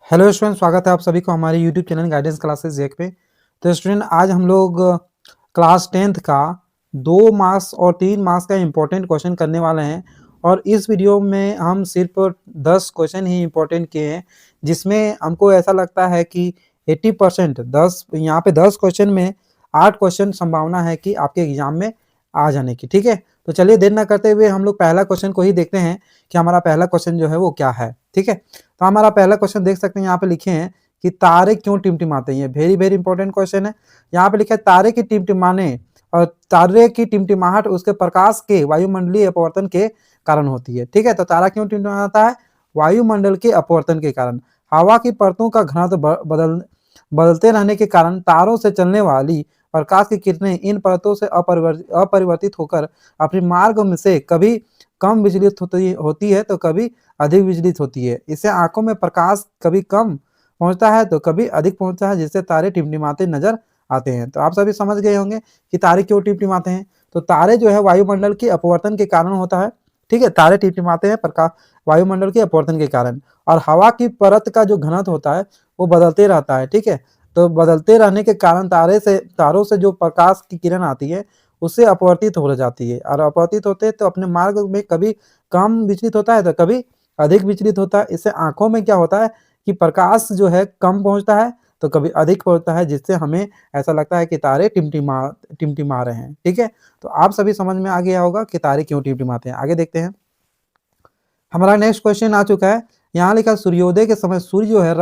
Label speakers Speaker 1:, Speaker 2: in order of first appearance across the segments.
Speaker 1: Hello student, स्वागत है आप सभी को हमारे यूट्यूब चैनल गाइडेंस क्लासेस जेक पे। तो स्टूडेंट, आज हम लोग क्लास 10th का 2 मार्क्स और 3 मार्क्स का इम्पोर्टेंट क्वेश्चन करने वाले हैं। और इस वीडियो में हम सिर्फ 10 क्वेश्चन ही इम्पोर्टेंट किए हैं, जिसमें हमको ऐसा लगता है कि 80% 10 यहाँ पे 10 क्वेश्चन में 8 क्वेश्चन संभावना है कि आपके एग्जाम में आ जाने की। ठीक है, तो चलिए देर ना करते हुए हम लोग पहला क्वेश्चन को ही देखते हैं कि हमारा पहला क्वेश्चन जो है वो क्या है। ठीक है, तो हमारा पहला क्वेश्चन देख सकते हैं, यहाँ पे लिखे हैं कि तारे क्यों टिमटिमाते हैं। ये वेरी वेरी इंपॉर्टेंट क्वेश्चन है। यहाँ पे लिखा है तारे की टिमटिमाने और तारे की टिमटिमाहट उसके प्रकाश के वायुमंडलीय अपवर्तन के कारण होती है। ठीक है, तो तारा क्यों टिमटिमाता है? वायुमंडल के अपवर्तन के कारण। हवा की परतों का घनत्व बदलते रहने के कारण तारों से चलने वाली प्रकाश की किरणें इन परतों से अपरिवर्तित होकर अपने मार्ग में से कभी कम विचलित होती है तो कभी अधिक विचलित होती है। इससे आंखों में प्रकाश कभी कम पहुंचता है तो कभी अधिक पहुंचता है, जिससे तारे टिमटिमाते नजर आते हैं। तो आप सभी समझ गए होंगे कि तारे क्यों टिमटिमाते हैं। तो तारे जो है वायुमंडल के अपवर्तन के कारण होता है। ठीक है, तारे टिमटिमाते हैं प्रकाश वायुमंडल के अपवर्तन के कारण। और हवा की परत का जो घनत्व होता है वो बदलते रहता है। ठीक है, तो बदलते रहने के कारण तारों से जो प्रकाश की किरण आती है उससे अपवर्तित हो जाती है। और अपवर्तित होते हैं तो अपने मार्ग में कभी कम विचलित होता है तो कभी अधिक विचलित होता है। इससे आंखों में क्या होता है कि प्रकाश जो है कम पहुंचता है तो कभी अधिक पहुंचता है, जिससे हमें ऐसा लगता है कि तारे टिमटिमा रहे हैं। ठीक है, तो आप सभी समझ में आ गया होगा कि तारे क्यों टिमटिमाते हैं। आगे देखते हैं, हमारा नेक्स्ट क्वेश्चन आ चुका है। यहाँ लिखा सूर्योदय के समय सूर्य जो है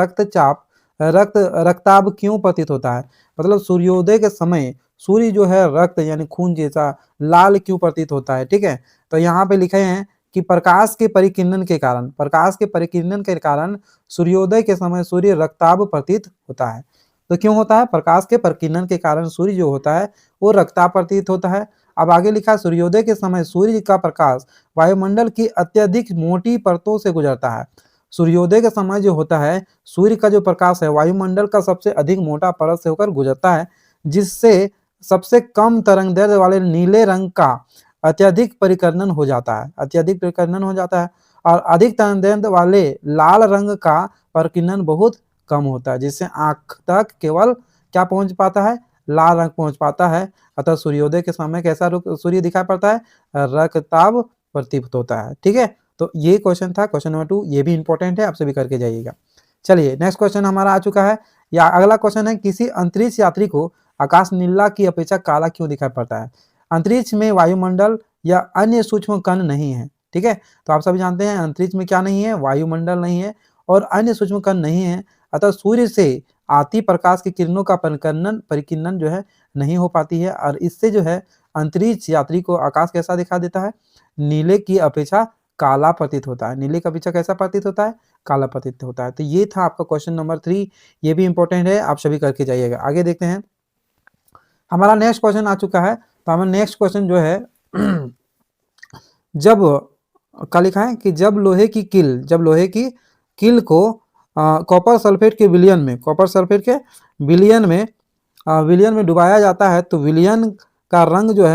Speaker 1: रक्ताभ क्यों प्रतीत होता है। मतलब सूर्योदय के समय सूर्य जो है रक्त यानी खून जैसा लाल क्यों प्रतीत होता है। ठीक है, तो यहाँ पे लिखे हैं कि प्रकाश के परिकिरणन के कारण सूर्योदय के समय सूर्य रक्ताभ प्रतीत होता है। तो क्यों होता है? प्रकाश के परिकिरणन के कारण सूर्य जो होता है वो रक्ताभ प्रतीत होता है। अब आगे लिखा है सूर्योदय के समय सूर्य का प्रकाश वायुमंडल की अत्यधिक मोटी परतों से गुजरता है। सूर्योदय के समय जो होता है सूर्य का जो प्रकाश है वायुमंडल का सबसे अधिक मोटा परत से होकर गुजरता है, जिससे सबसे कम तरंगदैर्ध्य वाले नीले रंग का अत्यधिक परिकर्णन हो जाता है और अधिक तरंगदैर्ध्य वाले लाल रंग का परिकीर्णन बहुत कम होता है, जिससे आंख तक केवल क्या पहुंच पाता है? लाल रंग पहुंच पाता है। अतः सूर्योदय के समय कैसा सूर्य दिखाई पड़ता है? रक्ताभ प्रतीत होता है। ठीक है, तो ये क्वेश्चन था, क्वेश्चन नंबर 2। ये भी इंपॉर्टेंट है, आप सभी करके जाइएगा। चलिए नेक्स्ट क्वेश्चन हमारा आ चुका है। या अगला क्वेश्चन है, किसी अंतरिक्ष यात्री को आकाश नीला की अपेक्षा काला क्यों दिखाई पड़ता है। अंतरिक्ष में वायुमंडल या अन्य सूक्ष्म कण नहीं है। ठीक है, तो आप सभी जानते हैं अंतरिक्ष में क्या नहीं है? वायुमंडल नहीं है और अन्य सूक्ष्म कण नहीं है। अतः सूर्य से आती प्रकाश की किरणों का परिकिरणन जो है नहीं हो पाती है, और इससे जो है अंतरिक्ष यात्री को आकाश कैसा दिखा देता है? नीले की अपेक्षा काला प्रतीत होता है। नीले का पीछा कैसा प्रतीत होता है? काला प्रतीत होता है। तो ये था आपका क्वेश्चन नंबर 3। ये भी इंपॉर्टेंट है, आप सभी करके जाइएगा। आगे देखते हैं, हमारा नेक्स्ट क्वेश्चन आ चुका है। तो हमारा नेक्स्ट क्वेश्चन जो है जब क्या लिखा है कि जब लोहे की किल को कॉपर सल्फेट के विलयन में डुबाया जाता है तो विलयन का रंग जो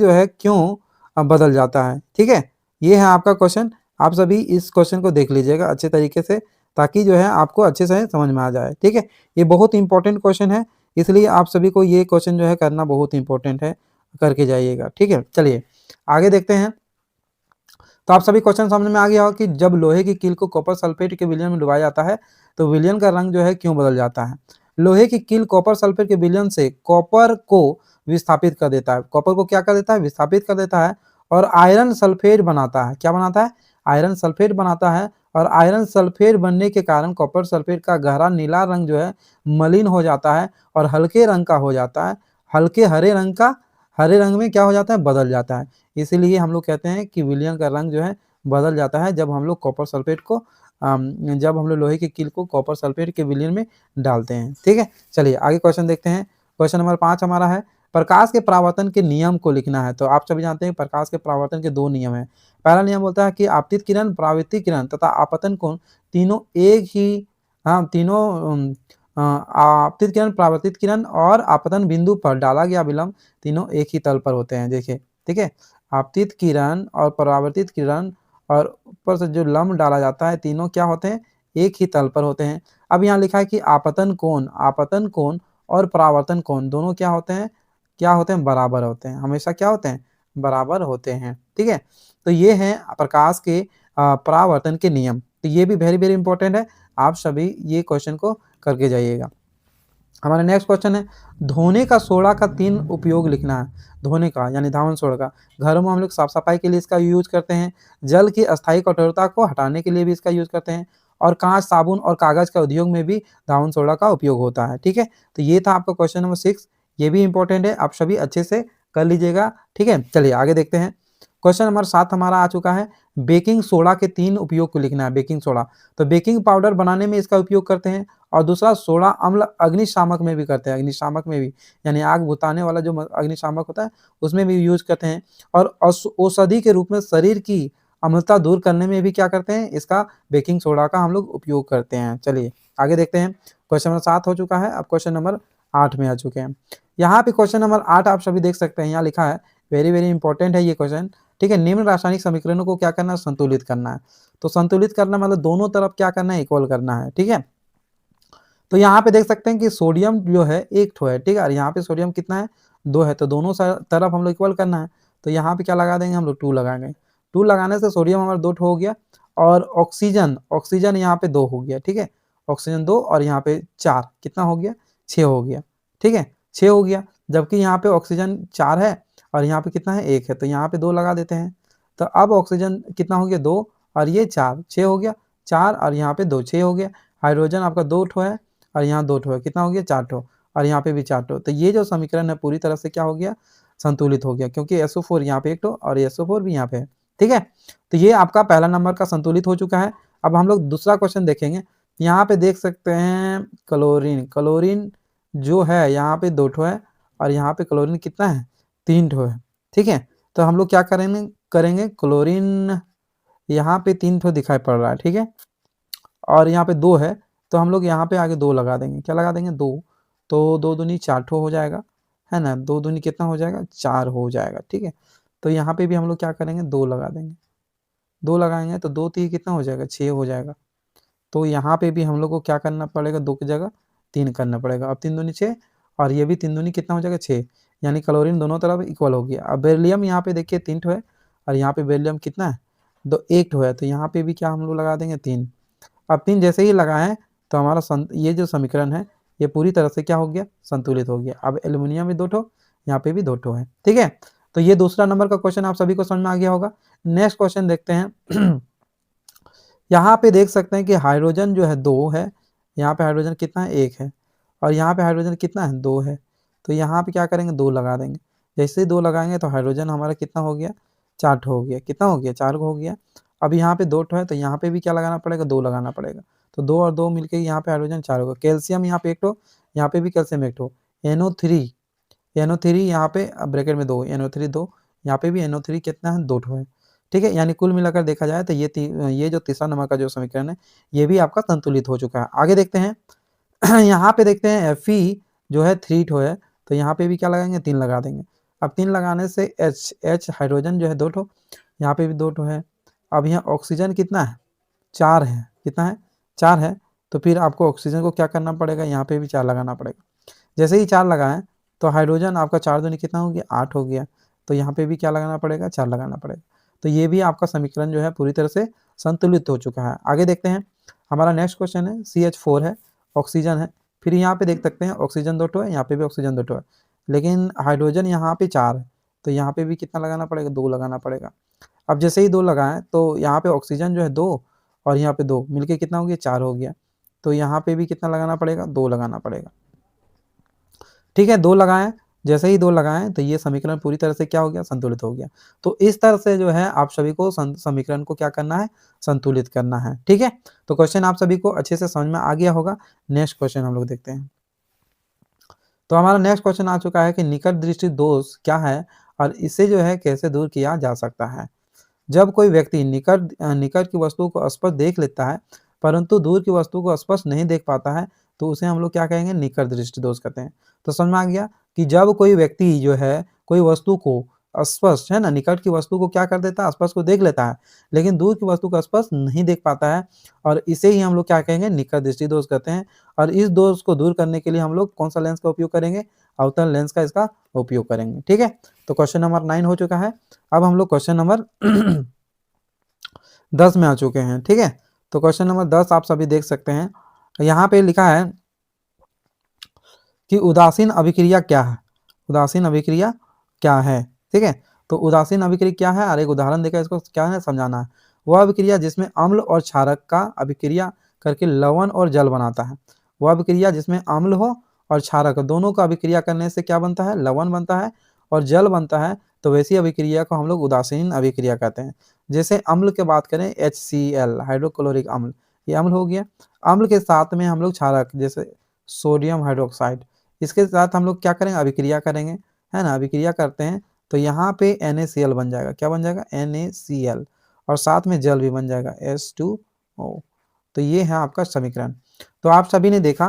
Speaker 1: है क्यों बदल जाता है। ठीक है, ये है आपका क्वेश्चन। आप सभी इस क्वेश्चन को देख लीजिएगा अच्छे तरीके से, ताकि जो है आपको अच्छे से समझ में आ जाए। ठीक है, ये बहुत इंपॉर्टेंट क्वेश्चन है, इसलिए आप सभी को ये क्वेश्चन जो है करना बहुत इंपॉर्टेंट है, करके जाइएगा। ठीक है, चलिए आगे देखते हैं। तो आप सभी क्वेश्चन समझ में आ गया हो कि जब लोहे की कील को कॉपर सल्फेट के विलयन में डुबाया जाता है तो विलयन का रंग जो है क्यों बदल जाता है। लोहे की कील कॉपर सल्फेट के विलयन से कॉपर को विस्थापित कर देता है। कॉपर को क्या कर देता है? विस्थापित कर देता है और आयरन सल्फेट बनाता है। क्या बनाता है? आयरन सल्फेट बनाता है। और आयरन सल्फेट बनने के कारण कॉपर सल्फेट का गहरा नीला रंग जो है मलिन हो जाता है और हल्के रंग का हो जाता है। हल्के हरे रंग में क्या हो जाता है? बदल जाता है। इसीलिए हम लोग कहते हैं कि विलयन का रंग जो है बदल जाता है जब हम लोग लोहे की कील को कॉपर सल्फेट के विलयन में डालते हैं। ठीक है, चलिए आगे क्वेश्चन देखते हैं। क्वेश्चन नंबर 5 हमारा है, प्रकाश के परावर्तन के नियम को लिखना है। तो आप सभी जानते हैं प्रकाश के परावर्तन के 2 नियम हैं। पहला नियम बोलता है कि आपतित किरण, परावर्तित किरण तथा आपतन कोण तीनों एक ही आपतित किरण, परावर्तित किरण और आपतन बिंदु पर डाला गया विलंब तीनों एक ही तल पर होते हैं। देखिए, ठीक है, आपतित किरण और परावर्तित किरण और ऊपर से जो लंब डाला जाता है तीनों क्या होते हैं? एक ही तल पर होते हैं। अब यहाँ लिखा है कि आपतन कोण और परावर्तन कोण दोनों क्या होते हैं? बराबर होते हैं। हमेशा क्या होते हैं? बराबर होते हैं। ठीक है? तो ये हैं प्रकाश के परावर्तन के नियम। तो ये भी वेरी इंपॉर्टेंट है। आप सभी ये क्वेश्चन को करके जाइएगा। हमारा नेक्स्ट क्वेश्चन है, धोने का सोडा का 3 उपयोग लिखना है। धोने का यानी धावन सोडा का। घरों में हम लोग साफ-सफाई के लिए इसका यूज़ करते हैं। जल की अस्थायी कठोरता को हटाने के लिए भी इसका यूज़ करते हैं। और काँच, साबुन और कागज़ का उद्योग में भी धावन सोडा का उपयोग होता है। ठीक है? तो ये था आपका क्वेश्चन नंबर 6। ये भी इम्पोर्टेंट है। आप सभी अच्छे से कर लीजिएगा। ठीक है? चलिए आगे देखते हैं। क्वेश्चन नंबर 7 हमारा आ चुका है। बेकिंग सोडा के 3 उपयोग को लिखना है। Baking soda. तो बेकिंग पाउडर बनाने में इसका उपयोग करते हैं। और दूसरा सोडा अम्ल अग्निशामक में भी करते हैं। अग्निशामक में भी यानी आग बुझाने वाला जो अग्निशामक होता है उसमें भी यूज़ करते हैं। और औषधि के रूप में शरीर की अम्लता दूर करने में भी क्या करते हैं? इसका बेकिंग सोडा का हम लोग उपयोग करते हैं। चलिए आगे देखते हैं। क्वेश्चन नंबर 7 हो चुका है। अब क्वेश्चन नंबर 8 में आ चुके हैं। यहाँ पे क्वेश्चन नंबर 8 आप सभी देख सकते हैं। यहाँ लिखा है, वेरी इंपॉर्टेंट है ये क्वेश्चन। ठीक है? निम्न रासायनिक समीकरणों को क्या करना है? संतुलित करना है। तो संतुलित करना मतलब दोनों तरफ क्या करना है? इक्वल करना है। ठीक है? तो यहाँ पे देख सकते हैं कि सोडियम जो है 1 ठो है, ठीक है? और यहाँ पे सोडियम कितना है? 2 है, तो दोनों तरफ हम लोग इक्वल करना है। तो यहाँ पे क्या लगा देंगे हम लोग? 2 लगाएँगे। 2 लगाने से सोडियम हमारा 2 ठो हो गया और ऑक्सीजन यहाँ पे 2 हो गया, ठीक है? ऑक्सीजन 2 और यहाँ पे 4 कितना हो गया? 6 हो गया, ठीक है? 6 हो गया, जबकि यहाँ पे ऑक्सीजन 4 है और यहाँ पे कितना है? 1 है, तो यहाँ पे 2 लगा देते हैं। तो अब ऑक्सीजन कितना हो गया? 2 और ये 4, 6 हो गया। 4 और यहाँ पे 2, 6 हो गया। हाइड्रोजन आपका 2 ठो है और यहाँ 2 ठो है, कितना हो गया? 4 ठो और यहाँ पे भी 4 ठो। तो ये जो समीकरण है पूरी तरह से क्या हो गया? संतुलित हो गया, क्योंकि SO4 यहाँ पे 1 ठो और SO4 भी यहाँ पे है, ठीक है? तो ये आपका पहला नंबर का संतुलित हो चुका है। अब हम लोग दूसरा क्वेश्चन देखेंगे। यहाँ पे देख सकते हैं क्लोरीन जो है यहाँ पे 2 ठो है और यहाँ पे क्लोरीन कितना है? 3 ठो है, ठीक है? तो हम लोग क्या करेंगे क्लोरीन यहाँ पे 3 ठो दिखाई पड़ रहा है, ठीक है? और यहाँ पे 2 है, तो हम लोग यहाँ पे आगे 2 लगा देंगे। क्या लगा देंगे? 2, तो 2 दूनी 4 ठो हो जाएगा, है ना? 2 दूनी कितना हो जाएगा? 4 हो जाएगा, ठीक है? तो यहाँ पे भी हम लोग क्या करेंगे? 2 लगा देंगे। 2 लगाएँगे तो 2 तीन कितना हो जाएगा? 6 हो जाएगा। तो यहाँ पे भी हम लोग को क्या करना पड़ेगा? 2 की जगह 3 करना पड़ेगा। अब 3 दूनी 6 और ये भी 3 दूनी कितना हो जाएगा? 6, यानी क्लोरीन दोनों तरफ इक्वल हो गया। अब बेरिलियम यहाँ पे देखिए 3 ठो है और यहाँ पे बेरिलियम कितना है? 1 ठो है, तो यहाँ पे भी क्या हम लोग लगा देंगे? 3। अब 3 जैसे ही लगाएँ तो हमारा ये जो समीकरण है ये पूरी तरह से क्या हो गया? संतुलित हो गया। अब एल्यूमीनियम भी 2 ठो, यहाँ पे भी 2 ठो है, ठीक है? तो ये दूसरा नंबर का क्वेश्चन आप सभी को समझ में आ गया होगा। नेक्स्ट क्वेश्चन देखते हैं। यहाँ पे देख सकते हैं कि हाइड्रोजन जो है 2 है, यहाँ पे हाइड्रोजन कितना है? 1 है और यहाँ पे हाइड्रोजन कितना है? 2 है। तो यहाँ पे क्या करेंगे? 2 लगा देंगे। जैसे ही 2 लगाएँगे तो हाइड्रोजन हमारा कितना हो गया? 4 ठो हो गया। कितना हो गया? 4 हो गया। अब यहाँ पे 2 ठो है, तो यहाँ पे भी क्या लगाना पड़ेगा? 2 लगाना पड़ेगा। तो 2 और 2 मिलके यहाँ पे हाइड्रोजन 4 होगा। कैल्शियम यहाँ पे 1 ठो, यहाँ पे भी कैल्शियम 1 ठो। NO3 यहाँ पे ब्रैकेट में 2, NO3 2, यहाँ पे भी NO3 कितना है? 2 ठो है, ठीक है? यानी कुल मिलाकर देखा जाए तो ये जो तीसरा नंबर का जो समीकरण है, ये भी आपका संतुलित हो चुका है। आगे देखते हैं। यहाँ पे देखते हैं Fe जो है 3 ठो है, तो यहाँ पे भी क्या लगाएँगे? 3 लगा देंगे। अब 3 लगाने से H हाइड्रोजन जो है 2 ठो, यहाँ पे भी 2 ठो है। अब यहाँ ऑक्सीजन कितना है? 4 है। कितना है? 4 है, तो फिर आपको ऑक्सीजन को क्या करना पड़ेगा? यहाँ पे भी 4 लगाना पड़ेगा। जैसे ही 4 लगाएँ तो हाइड्रोजन आपका 4 दूनी कितना हो गया? 8 हो गया। तो यहाँ पे भी क्या लगाना पड़ेगा? 4 लगाना पड़ेगा। तो ये भी आपका समीकरण जो है पूरी तरह से संतुलित हो चुका है। आगे देखते हैं। हमारा नेक्स्ट क्वेश्चन है, CH4 है, ऑक्सीजन है। फिर यहाँ पे देख सकते हैं ऑक्सीजन 2 ठो है, यहाँ पे भी ऑक्सीजन 2 ठो है। लेकिन हाइड्रोजन यहाँ पे 4 है, तो यहाँ पे भी कितना लगाना पड़ेगा? 2 लगाना पड़ेगा। अब जैसे ही 2 लगाएँ तो यहाँ पे ऑक्सीजन जो है 2 और यहाँ पे 2 मिलके कितना हो गया? 4 हो गया। तो यहाँ पे भी कितना लगाना पड़ेगा? 2 लगाना पड़ेगा। ठीक है? 2 लगाएँ, जैसे ही 2 लगाएँ तो ये समीकरण पूरी तरह से क्या हो गया? संतुलित हो गया। तो इस तरह से जो है आप सभी को समीकरण को क्या करना है? संतुलित करना है, ठीक है? तो क्वेश्चन आप सभी को अच्छे से समझ में आ गया होगा। नेक्स्ट क्वेश्चन हम लोग देखते हैं। तो हमारा नेक्स्ट क्वेश्चन आ चुका है कि निकट दृष्टि दोष क्या है और इसे जो है कैसे दूर किया जा सकता है? जब कोई व्यक्ति निकट की वस्तु को स्पष्ट देख लेता है, परंतु दूर की वस्तु को स्पष्ट नहीं देख पाता है, तो उसे हम लोग क्या कहेंगे? निकट दृष्टि दोष कहते हैं। तो समझ में आ गया कि जब कोई व्यक्ति जो है कोई वस्तु को स्पष्ट, है ना? निकट की वस्तु को क्या कर देता है? स्पष्ट को देख लेता है, लेकिन दूर की वस्तु को स्पष्ट नहीं देख पाता है और इसे ही हम लोग क्या कहेंगे? निकट दृष्टि दोष कहते हैं। और इस दोष को दूर करने के लिए हम लोग कौन-सा लेंस का उपयोग करेंगे? अवतल लेंस का इसका उपयोग करेंगे, ठीक है? तो क्वेश्चन नंबर 9 हो चुका है। अब हम लोग क्वेश्चन नंबर 10 में आ चुके हैं, ठीक है? तो क्वेश्चन नंबर 10 आप सभी देख सकते हैं। यहाँ पे लिखा है कि उदासीन अभिक्रिया क्या है? उदासीन अभिक्रिया क्या है? ठीक है? तो उदासीन अभिक्रिया क्या है? और एक उदाहरण देकर इसको क्या है समझाना है। वह अभिक्रिया जिसमें अम्ल और क्षारक का अभिक्रिया करके लवण और जल बनाता है। वह अभिक्रिया जिसमें अम्ल हो और क्षारक दोनों का अभिक्रिया करने से क्या बनता है? लवण बनता है और जल बनता है। तो वैसी अभिक्रिया को हम लोग उदासीन अभिक्रिया कहते हैं। जैसे अम्ल की बात करें HCl हाइड्रोक्लोरिक अम्ल, ये अम्ल हो गया। अम्ल के साथ में हम लोग क्षारक जैसे सोडियम हाइड्रोक्साइड, इसके साथ हम लोग क्या करेंगे? अभिक्रिया करेंगे, है ना? अभिक्रिया करते हैं तो यहाँ पे NaCl बन जाएगा। क्या बन जाएगा? NaCl और साथ में जल भी बन जाएगा H2O। तो ये है आपका समीकरण। तो आप सभी ने देखा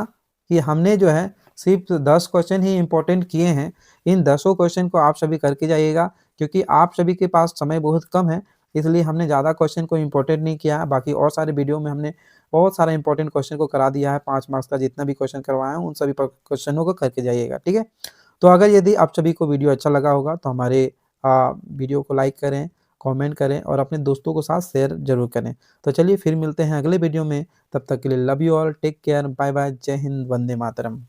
Speaker 1: कि हमने जो है सिर्फ 10 क्वेश्चन ही इंपॉर्टेंट किए हैं। इन 10 क्वेश्चन को आप सभी करके जाइएगा क्योंकि आप सभी के पास समय बहुत कम है, इसलिए हमने ज़्यादा क्वेश्चन को इंपॉर्टेंट नहीं किया है। बाकी और सारे वीडियो में हमने बहुत सारा इंपॉर्टेंट क्वेश्चन को करा दिया है। 5 मार्क्स का जितना भी क्वेश्चन करवाया है उन सभी क्वेश्चनों को करके जाइएगा, ठीक है? तो अगर यदि आप सभी को वीडियो अच्छा लगा होगा तो हमारे वीडियो को लाइक करें, कमेंट करें और अपने दोस्तों के साथ शेयर ज़रूर करें। तो चलिए फिर मिलते हैं अगले वीडियो में, तब तक के लिए love you all, take care, bye bye, जय हिंद, वंदे मातरम।